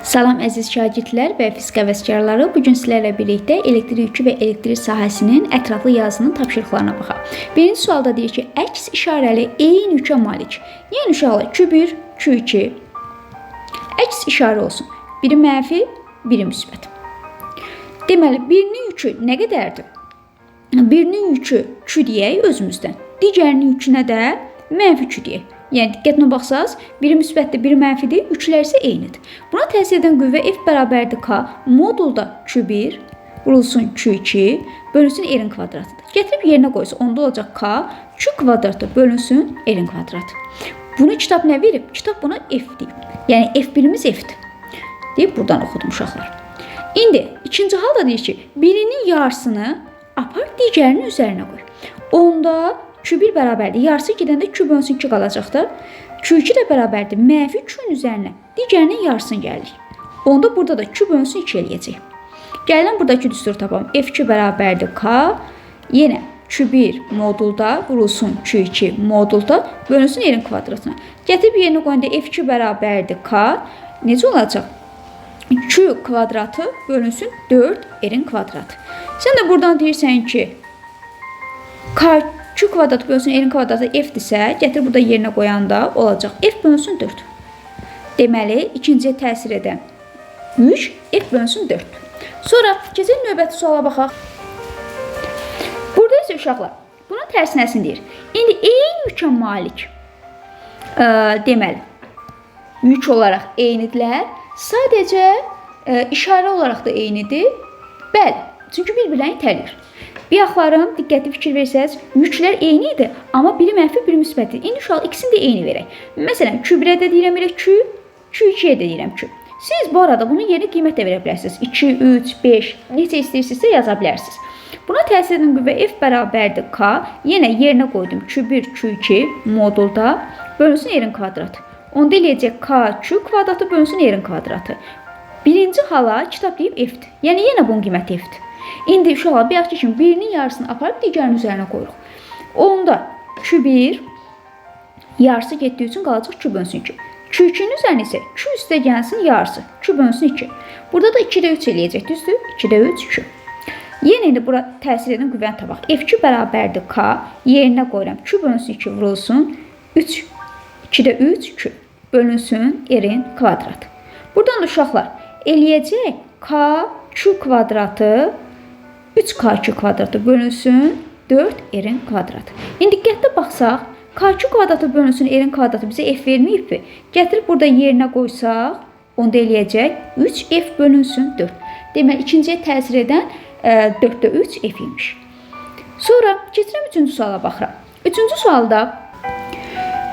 Salam əziz şagirdlər və fizika həvəskarları. Bugün sizlərlə birlikdə elektrik yükü və elektrik sahəsinin ətraflı yazının tapşırıqlarına baxaq. Birinci sualda deyir ki, əks işarəli eyni yükə malik. Yəni uşaqlar Q1, Q2 əks işarə olsun. Biri mənfi, biri müsbət. Deməli, birinin yükü nə qədərdir? Birinin yükü Q deyək özümüzdən. Digərinin yükünə də mənfi Q deyək. Yəni, diqqətlə baxsaq, biri müsbətdir, biri mənfidir, yüklər isə eynidir. Buna təsir edən qüvvə F bərabərdir K, modulda Q1 vurulsun Q2 bölünsün R-in kvadratıdır. Gətirib yerinə qoysa, onda olacaq K, Q kvadratı bölünsün R-in kvadratı. Bunu kitab nə verib? Kitab buna F deyib. Yəni, F1-imiz F-dir. Deyib, buradan oxudum uşaqlar. İndi, ikinci halda deyir ki, birinin yarısını apar, digərinin üzərinə qoy. Onda Q1 bərabərdir. Yarısı gedəndə Q bölünsün 2 qalacaqdır. Q2 də bərabərdir. Mənfi Q-nun üzərinə digərinin yarısını gəlirik. Onda burada da Q bölünsün 2 eləyəcək. Gəlin buradakı düsturu tapalım. F2 bərabərdir K. Yenə Q1 modulda vurulsun Q2 modulda bölünsün R-in kvadratına. Gətirib yerinə qoyanda F2 bərabərdir K. Necə olacaq? Q kvadratı bölünsün 4 R-in kvadratı. Sən də buradan deyirsən ki, Q kvadratı bölünsün R-in kvadratı F-dirsə, gətir burada yerinə qoyanda olacaq. F bölünsün 4. Deməli, ikinciyə təsir edən yük F bölünsün 4. Sonra keçək növbəti suala baxaq. Burada isə uşaqlar, bunun tərsinəsini deyir. İndi eyni yükə malik deməli, yük olaraq eynidirlər. Sadəcə işarə olaraq da eynidir. Bəli, çünki bir-birlərini itələyir. Biyaqlarım, diqqətli fikir versəz, yüklər eyni idi, amma biri mənfi, biri müsbətdir. İndi uşaq ikisini də eyni verək. Məsələn, Q1-ə də deyirəm elə Q, Q2-yə də deyirəm Q. Siz bu arada bunun yerinə qiymət də verə bilərsiniz. 2, 3, 5, necə istəyirsinizsə yaza bilərsiniz. Buna təsir edən qüvvə F bərabərdir K. Yenə yerinə qoydum Q1, Q2 modulda bölünsün R-in kvadratı. Onda eləyəcək K, Q kvadratı bölünsün R-in kvadratı. Birinci hala kitab deyib F-dir. Yəni yenə bunun qiyməti F-dir. İndi uşaqlar, bayaqki kimi birinin yarısını aparıb digərinin üzərinə qoyuruq. Onda Q1 yarısı getdiyi üçün qalacaq Q bölünsün 2. Q2-nin üzərinə isə Q üstə gəlsin yarısı. Q bölünsün 2. Burada da 2-də 3 eləyəcək, düzdür? 2-də 3, Q. Yenə indi bura təsir edən qüvvəni tapaq. F2 bərabərdir K. Yerinə qoyuram. Q bölünsün 2 vurulsun. 3, 2-də 3, Q. Bölünsün R-in kvadratı. Buradan da uşaqlar eləyəcək K, Q kvadratı 3K2 kvadratı bölünsün 4R-in kvadratı. İndi diqqətlə baxsaq, K2 kvadratı bölünsün R-in kvadratı bizə F verməyib ki, gətirib burada yerinə qoysaq, onda eləyəcək 3F bölünsün 4. Deməli, ikinciyə təsir edən 4-də 3 F imiş. Sonra keçirəm 3-cü suala baxıram. 3-cü sualda,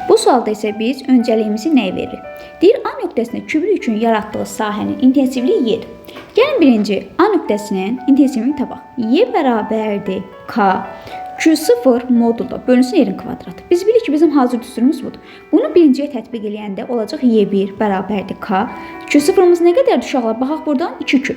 bu sualda isə biz öncəliyimizi nəyə veririk? Deyir, A nöqtəsində kütlü yükün yaratdığı sahənin intensivliyi Y-dir. Gəlin birinci A nöqtəsinin intensivliyini tapaq. Y bərabərdir K, Q0 modulda bölünsün R-in kvadratı. Biz bilirik ki, bizim hazır düsturumuz budur. Bunu birinciyə tətbiq eləyəndə olacaq Y1 bərabərdir K. Q0-ımız nə qədərdir uşaqlar? Baxaq buradan 2Q.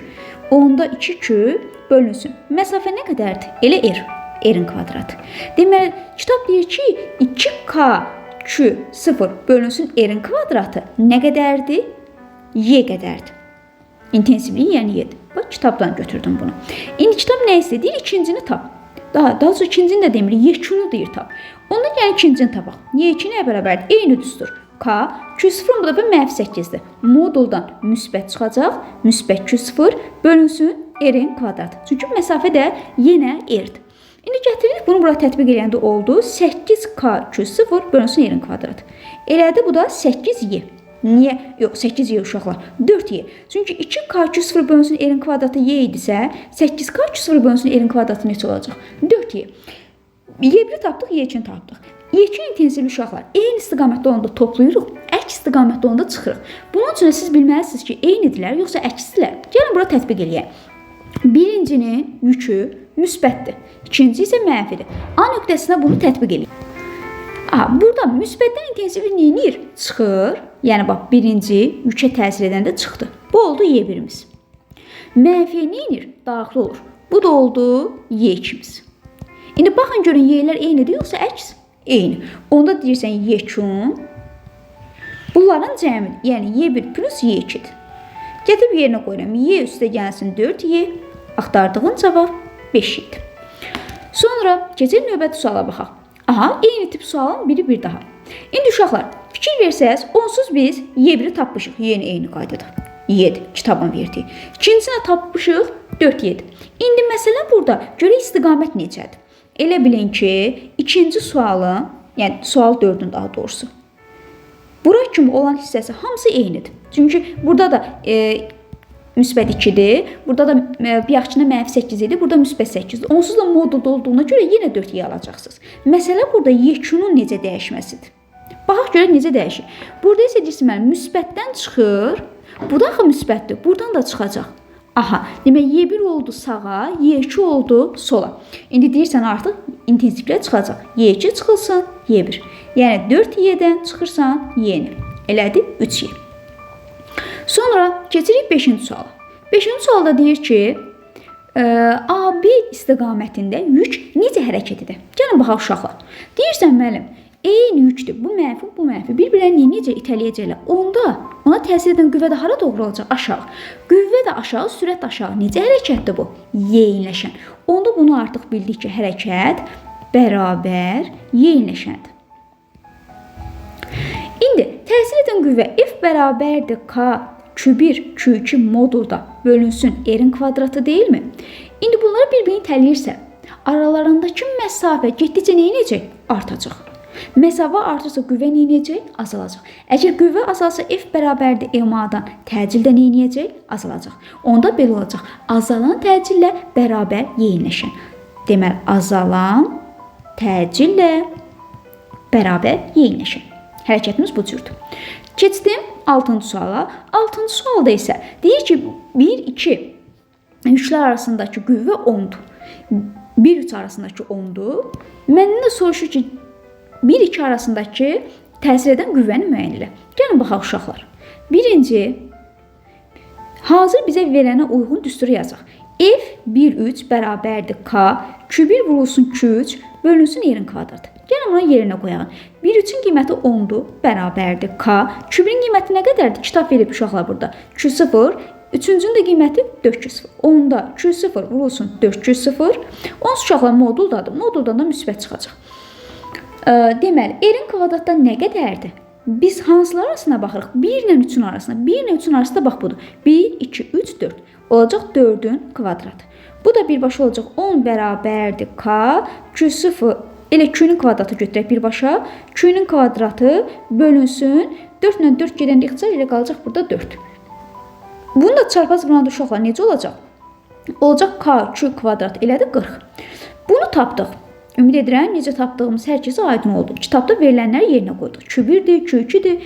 Onda 2Q bölünsün. Məsafə nə qədərdir? Elə R, R-in kvadratı. Deməli, kitab deyir ki, 2K Q0 bölünsün R-in kvadratı nə qədərdir? Y qədərdir. İntensivliyi yəni Y-dir. Bax, kitabdan götürdüm bunu. İndi kitab nə istəyir? İkincini tap. Daha doğrusu ikincini də demirik, Y2-ni deyir tap. Ondan yəni ikincini tapaq. Y2 nəyə bərabərdir? Eyni düstur. K, Q0 bu da mənfi 8-dir. Moduldan müsbət çıxacaq. Müsbət Q0 bölünsün R-in kvadratı. Çünki məsafə də yenə R-dir. İndi gətiririk, bunu bura tətbiq eləyəndə oldu. 8K Q0 bölünsün R-in kvadratı. Elədi, bu da 8Y. Niyə? Yox, 8Y uşaqlar. 4Y. Çünki 2K Q0 bölünsün R-in kvadratı Y idisə, 8K Q0 bölünsün R-in kvadratı neçə olacaq? 4Y. Y1 tapdıq, Y2-ni tapdıq. Y2 intensivli uşaqlar eyni istiqamətdə onda toplayırıq, əks istiqamətdə onda çıxırıq. Bunun üçün siz bilməlisiniz ki, eynidirlər, yoxsa əksdirlər. Gəlin bura tətbiq eləyək. Birincinin yükü müsbətdir. İkinci isə mənfidir. A nöqtəsinə bunu tətbiq edin. Burada müsbətdən intensivlik neyinir? Çıxır. Yəni, bax, birinci yükə təsir edəndə çıxdı. Bu oldu Y1-imiz. Mənfiyə neyinir? Daxil olur. Bu da oldu Y2-miz. İndi baxın görün, Y-lər eynidir, yoxsa əks? Eyni. Onda deyirsən Y2. Bunların cəmi, yəni Y1 plus Y2-dir. Gətirib yerinə qoyuram. Y üstə gəlsin 4y. Axtardığım cavab 5 idi. Sonra keçək növbəti suala baxaq. Aha, eyni tip sualın biri bir daha. İndi uşaqlar, fikir versəz, onsuz biz Y1-i tapmışıq. Yenə eyni qaydada. 7 kitabın verdiyi. İkincisini tapmışıq 4-7. İndi məsələ burada görə istiqamət necədir? Elə bilin ki, ikinci sualın, yəni sual 4-ün daha doğrusu. Bura kimi olan hissəsi hamısı eynidir. Çünki burada da müsbət 2-dir. Burada da biaxçının -8 idi. Burada müsbət 8-dir. Onsuz da modulda olduğuna görə yenə 4y alacaqsınız. Məsələ burada yekunun necə dəyişməsidir. Baxaq görə necə dəyişir. Burada isə cismən müsbətdən çıxır. Bu da axı müsbətdir. Buradan da çıxacaq. Aha, demək Y1 oldu sağa, Y2 oldu sola. İndi deyirsən artıq intensivliklə çıxacaq. Y2 çıxılsın, Y1. Yəni 4Y-dən çıxırsan Y-ni. Elədir 3Y. Sonra keçirik 5-ci suala. 5-ci sualda deyir ki, AB istiqamətində yük necə hərəkət edir? Gəlin baxaq uşaqlar. Deyirsən müəllim, eyni yükdür. Bu mənfi, bu mənfi. Bir-birlərini necə itələyəcəklər? Onda ona təsir edən qüvvə də hara doğru olacaq? Aşağı. Qüvvə də aşağı, sürət aşağı. Necə hərəkətdir bu? Yeyinləşən. Onda bunu artıq bildik ki, hərəkət bərabər yeyinləşəndir. İndi təsir edən qüvvə F bərabərdir K Q1, Q2 modulda bölünsün R-in kvadratı deyilmi? İndi bunları bir-birini itələyirsə, aralarındakı məsafə getdikcə nə edəcək? Artacaq. Məsafə artırsa qüvvə nə edəcək? Azalacaq. Əgər qüvvə azalsa F bərabərdir MA-dan, təcil də nə edəcək? Azalacaq. Onda belə olacaq. Azalan təcillə bərabər yeyinləşən. Deməli, azalan təcillə bərabər yeyinləşən. Hərəkətimiz bu cürdür. Keçdim 6-cı suala. 6-cı sualda isə deyir ki, 1-2 yüklər arasındakı qüvvə 10-dur. 1-3 arasındakı 10-dur. Məndən də soruşur ki, 1-2 arasındakı təsir edən qüvvəni müəyyən elə. Gəlin baxaq uşaqlar. Birinci, hazır bizə verənə uyğun düsturu yazaq. F1-3 bərabərdir K, Q1 vurulsun Q3, bölünsün R-in kvadratı. Gəlin buna yerinə qoyaq. 1-3-ün qiyməti 10-dur, bərabərdir K. Q1-in qiyməti nə qədərdir? Kitab verib uşaqlar burada. Q0, 3-cünün də qiyməti 4Q0. 10-da Q0 vurulsun 4Q0. Onsuz uşaqlar moduldadır. Moduldan da müsbət çıxacaq. Deməli, R-in kvadratda nə qədərdir? Biz hansılar arasına baxırıq? 1 ilə 3-ün arasına. 1 ilə 3-ün arasında bax budur. 1, 2, 3, 4. Olacaq 4-ün kvadratı. Bu da birbaşa olacaq 10 bərabərdir K. Q0 elə Q-nin kvadratı götürək birbaşa. Q-nin kvadratı bölünsün. 4 ilə 4 gedəndə ixtisar elə qalacaq burada 4. Bunu da çarpaz vuranda uşaqlar necə olacaq? Olacaq K, Q kvadrat elədir 40. Bunu tapdıq. Ümid edirəm, necə tapdığımız hər kəsə aydın oldu. Kitabda verilənləri yerinə qoyduq. Q1-dir, Q2-dir,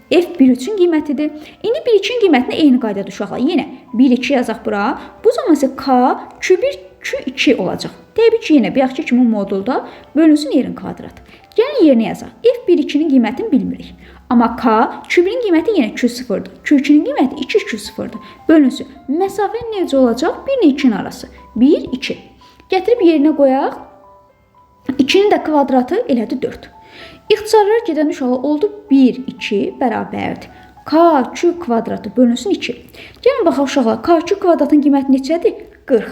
F1-3-ün qiymətidir. İndi 1-2-nin qiymətinə eyni qaydada uşaqlar. Yenə 1-2 yazaq bura. Bu zaman isə K, Q1, Q2 olacaq. Təbii ki, yenə biaxçı kimi modulda bölünsün R-in kvadratı. Gəlin yerinə yazaq. F1-2-nin qiymətini bilmirik. Amma K, Q1-in qiyməti yenə Q0-dır. Q2-nin qiyməti 2Q0-dır. Bölünsün. Məsafə necə olacaq? 1 ilə 2-nin arası. 1, 2. Gətirib yerinə qoyaq. 2-nin də kvadratı elədi 4. İxtisarlar gedən uşaqlar oldu 1, 2 bərabərdir. K, Q kvadratı bölünsün 2. Gəlin baxaq uşaqlar, K, Q kvadratın qiyməti neçədir? 40.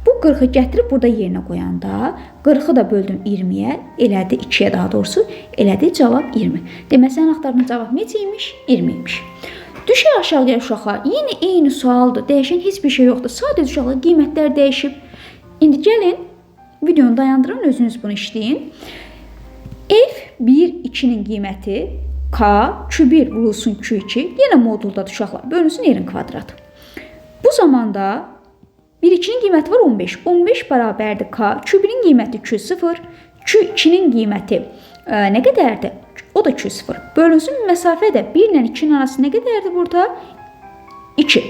Bu 40-ı gətirib burada yerinə qoyanda 40-ı da böldüm 20-yə, elədi 2-yə daha doğrusu, elədi cavab 20. Demək, sən axtardığın cavab necəymiş? 20 imiş. Düşək aşağıya uşaqlar. Yenə eyni sualdır. Dəyişən heç bir şey yoxdur. Sadəcə uşaqlar qiymətlər dəyişib. İndi gəlin, videonu dayandırın, özünüz bunu işləyin. F1-2-nin qiyməti K, Q1 vurulsun Q2, yenə moduldadır uşaqlar. Bölünsün R-in kvadratı. Bu zamanda 1-2-nin qiyməti var 15. 15 bərabərdir K. Q1-in qiyməti Q0. Q2-nin qiyməti nə qədərdir? O da Q0. Bölünsün məsafə də 1 ilə 2-nin arası nə qədərdir burada? 2.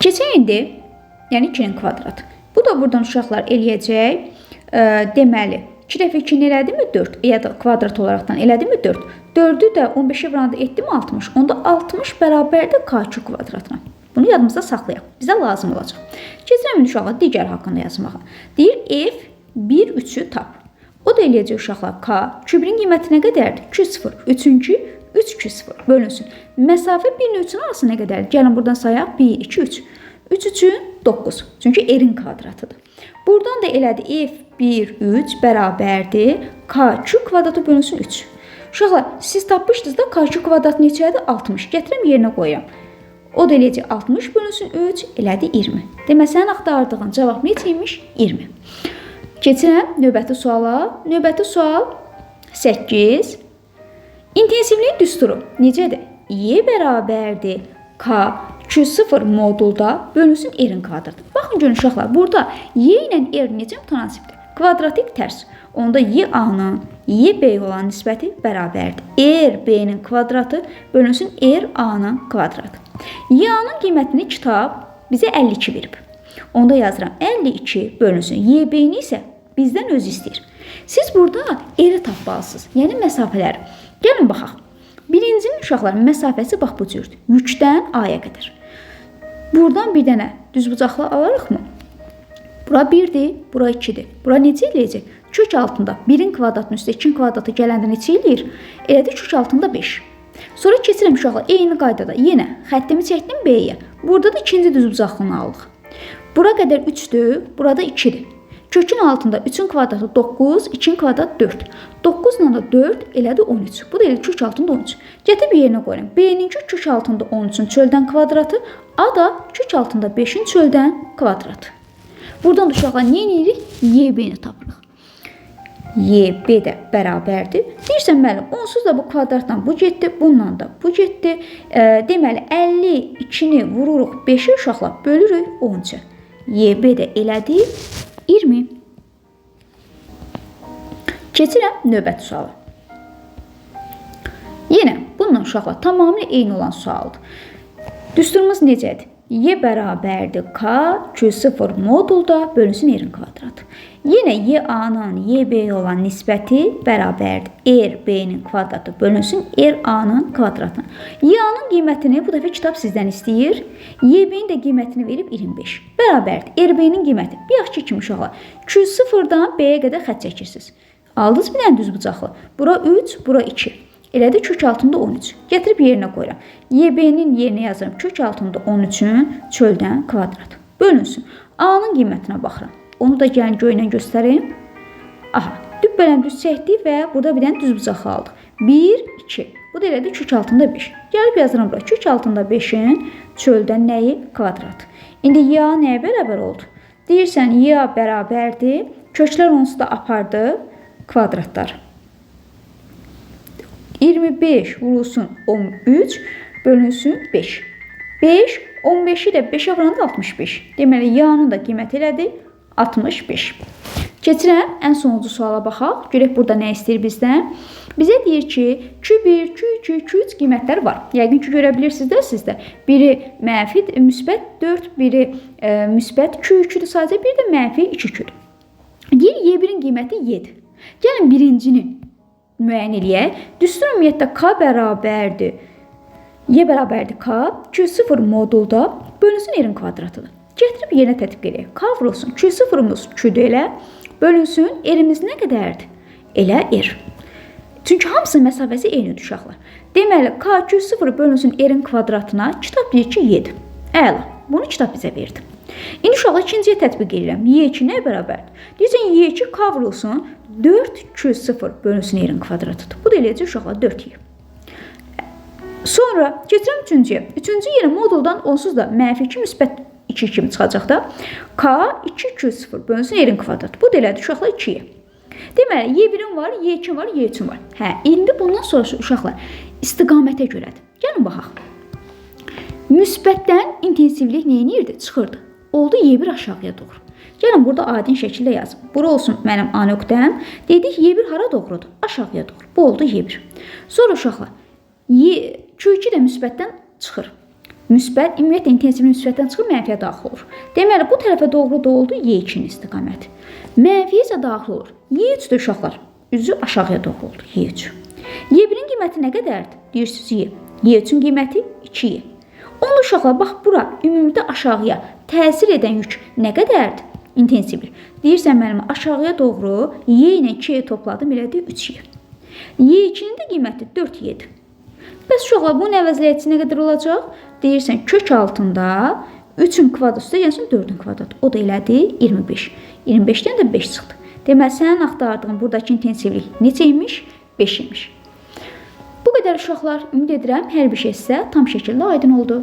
Keçək indi, yəni 2-nin kvadratı. Bu da buradan uşaqlar eləyəcək. Deməli, 2 dəfə 2-ni elədimi 4, ya da kvadrat olaraqdan elədimi 4. 4-ü də 15-ə vuranda etdimi 60. Onda 60 bərabərdir K2 kvadratına. Bunu yadımızda saxlayaq. Bizə lazım olacaq. Keçirəm uşaqlar digər haqqında yazmağa. Deyir F1-3-ü tap. O da eləyəcək uşaqlar K. Q1-in qiyməti nə qədərdir? Q0. 3-ünkü 3, 2, 0 bölünsün. Məsafə 1 ilə 3-ün arası nə qədərdir? Gəlin buradan sayaq. 1, 2, 3. 3 üçün 9. Çünki r-in kvadratıdır. Buradan da elədi f1, 3 bərabərdir. K2 kvadratı bölünsün 3. Uşaqlar, siz tapmışdınız da K2 kvadrat neçədir? 60. Gətirəm yerinə qoyuram. O da eləcək 60 bölünsün 3 elədi 20. Demək, sənin axtardığın cavab neçəymiş? 20. Keçirəm növbəti suala. Növbəti sual 8. İntensivlik düsturu necədir? Y bərabərdir K Q0 modulda bölünsün r-in kvadratı. Baxın görün uşaqlar, burada y ilə r necə mütənasibdir? Kvadratik tərs. Onda y a-nın y b olan nisbəti bərabərdir. R b-nin kvadratı bölünsün r a-nın kvadratı. Y a-nın qiymətini kitab bizə 52 verib. Onda yazıram 52 bölünsün y b-ni isə bizdən özü istəyir. Siz burada r-i tapmalısınız. Yəni məsafələri. Gəlin baxaq. Birincinin uşaqların məsafəsi bax bu cürdür. Yükdən a-ya qədər. Buradan bir dənə düzbucaqlı alarıq mı? Bura 1-dir, bura 2-dir. Bura necə eləyəcək? Kök altında 1-in kvadratının üstə 2-in kvadratı gələndə neçə eləyir? Elədir kök altında 5. Sonra keçirəm uşaqlar eyni qaydada. Yenə xəttimi çəkdim B-yə. Burada da ikinci düzbucaqlını aldıq. Bura qədər 3-dür, burada 2-dir. Kökün altında 3-ün kvadratı 9, 2-in kvadratı 4. 9 ilə də 4 elədi 13. Bu da elə kök altında 13. Gətirib yerinə qoyuram. B-nin kök altında 13-ün çöldən kvadratı, A da kök altında 5-in çöldən kvadratı. Buradan da uşaqlar nə edirik? Y-B-ni tapırıq. Y-B də bərabərdir. Deyirsən, müəllim, onsuz da bu kvadratdan bu getdi, bundan da bu getdi. Deməli, 52-ni vururuq 5-ə uşaqlar, bölürük 13-ə. Y-B də elədi 20. Keçirəm növbəti suala. Yenə bununla uşaqlar tamamilə eyni olan sualdır. Düsturumuz necədir? Y bərabərdir K Q0 modulda bölünsün r-in kvadratı. Yenə y a-nın y b-yə olan nisbəti bərabərdir r b-nin kvadratı bölünsün r a-nın kvadratına. Y a-nın qiymətini bu dəfə kitab sizdən istəyir. Y b-nin də qiymətini verib 25. Bərabərdir r b-nin qiyməti. Bir yaxşı kimi uşaqlar. Q0-dan b-yə qədər xətt çəkirsiniz. Aldınız bir dənə düzbucaqlı. Bura 3, bura 2. Elədi kök altında 13. Gətirib yerinə qoyuram. Y-B-nin yerinə yazıram. Kök altında 13-ün çöldən kvadrat. Bölünsün. A-nın qiymətinə baxıram. Onu da gəlin göylə göstərim. Aha, dübbələn düz çəkdik və burada bir dənə düzbucaqlı aldıq. 1, 2. Bu da elədi kök altında 5. Gəlib yazıram bura. Kök altında 5-in çöldən nəyi? Kvadrat. İndi y-a nəyə bərabər oldu? Deyirsən, y-a bərabərdir. Köklər onsuz da apardı. Kvadratlar. 25 vurulsun 13 bölünsün 5. 5, 15-i də 5-ə vuranda 65. Deməli, y-nın da qiyməti elədi 65. Keçirəm, ən sonuncu suala baxaq. Görək burada nə istəyir bizdən? Bizə deyir ki, Q1, Q2, Q3 qiymətləri var. Yəqin ki, görə bilirsiniz də siz də. Biri mənfi müsbət 4, biri müsbət Q2-dür sadəcə, biri də mənfi 2-2-dür. Deyir, Y1-in qiyməti 7. Gəlin birincinin müəyyən eləyək. Düstur ümumiyyətlə K bərabərdir. Y bərabərdir K. Q0 modulda bölünsün r-in kvadratıdır. Gətirib yerinə tətbiq eləyək. K vurulsun. Q0-umuz Q-dür elə. Bölünsün r-imiz nə qədərdir? Elə r. Çünki hamısının məsafəsi eynidir uşaqlar. Deməli, K Q0 bölünsün r-in kvadratına kitab deyir ki 7. Əla. Bunu kitab bizə verdi. İndi uşaqlar ikinciyə tətbiq edirəm. Y2 nəyə bərabərdir? Deyəcək, Y2 K vurulsun. 4 Q0 bölünsün r-in kvadratıdır. Bu da eləyəcək uşaqlar 4y. Sonra keçirəm üçüncüyə. Üçüncü yerə moduldan onsuz da -2 müsbət 2 kimi çıxacaq da. K 2 Q0 bölünsün r-in kvadratı. Bu da elədir uşaqlar 2y. Deməli, Y1-in var, Y2 var, Y3 var. Hə, indi bundan sonra uşaqlar istiqamətə görədir. Gəlin baxaq. Müsbətdən intensivlik nə edirdi? Çıxırdı. Oldu Y1 aşağıya doğru. Gəlin burada aydın şəkildə yazım. Bura olsun mənim A nöqtəm. Dedik Y1 hara doğrudur? Aşağıya doğru. Bu oldu Y1. Sonra uşaqlar Q2 də müsbətdən çıxır. Müsbət, ümumiyyətlə intensivlik müsbətdən çıxır, mənfiyə daxil olur. Deməli, bu tərəfə doğru da oldu Y2-nin istiqaməti. Mənfiyə isə daxil olur. Y3 də uşaqlar üzü aşağıya doğru oldu. Y3. Y1-in qiyməti nə qədərdir? Deyirsiniz Y. Y3-ün qiyməti 2Y. Onda uşaqlar, bax bura ümumidə aşağıya təsir edən yük nə qədərdir? İntensivlik. Deyirsən mənim aşağıya doğru Y ilə 2'ye topladım elədi 3Y. Y2'nin də qiyməti 4Y'dir. uşaqlar, bunun əvəzləyicisi nə qədər olacaq? Deyirsən, kök altında 3-ün kvadratı yəni 4-ün kvadratı. O da elədi 25. 25-dən də 5 çıxdı. Deməli, sənin axtardığın buradakı intensivlik neçə imiş? 5 imiş. Bu qədər uşaqlar, ümid edirəm, hər bir şey sizə tam şəkildə aydın oldu.